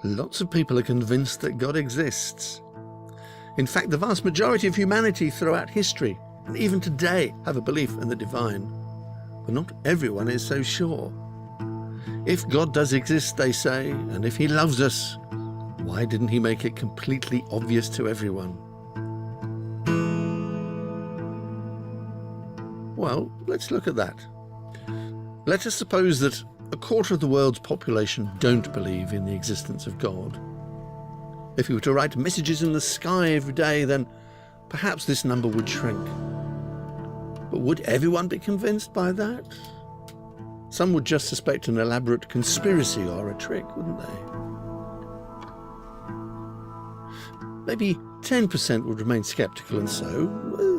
Lots of people are convinced that God exists. In fact, the vast majority of humanity throughout history, and even today, have a belief in the divine. But not everyone is so sure. If God does exist, they say, and if he loves us, why didn't he make it completely obvious to everyone? Well, let's look at that. Let us suppose that a quarter of the world's population don't believe in the existence of God. If we were to write messages in the sky every day, then perhaps this number would shrink. But would everyone be convinced by that? Some would just suspect an elaborate conspiracy or a trick, wouldn't they? Maybe 10% would remain skeptical, and so,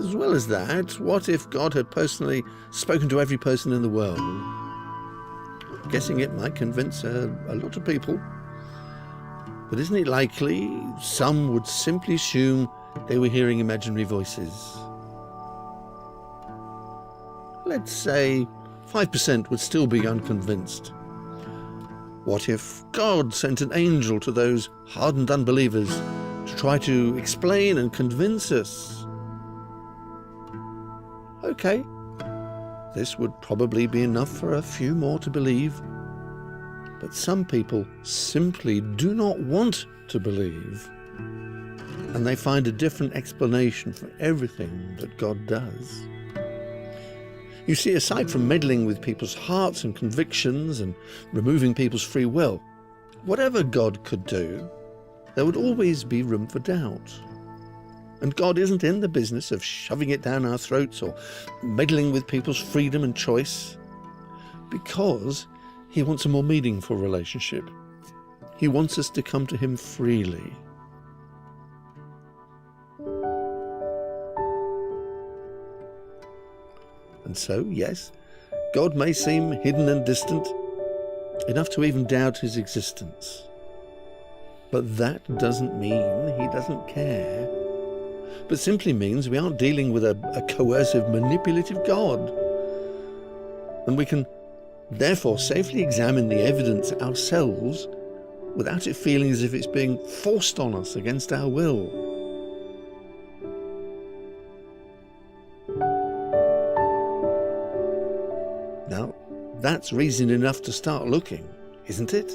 as well as that, what if God had personally spoken to every person in the world? Guessing it might convince a lot of people. But isn't it likely some would simply assume they were hearing imaginary voices? Let's say 5% would still be unconvinced. What if God sent an angel to those hardened unbelievers to try to explain and convince us? Okay, this would probably be enough for a few more to believe. But some people simply do not want to believe, and they find a different explanation for everything that God does. You see, aside from meddling with people's hearts and convictions and removing people's free will, whatever God could do, there would always be room for doubt. And God isn't in the business of shoving it down our throats or meddling with people's freedom and choice, because he wants a more meaningful relationship. He wants us to come to him freely. And so, yes, God may seem hidden and distant, enough to even doubt his existence. But that doesn't mean he doesn't care, but simply means we aren't dealing with a coercive, manipulative God. And we can therefore safely examine the evidence ourselves without it feeling as if it's being forced on us against our will. Now, that's reason enough to start looking, isn't it?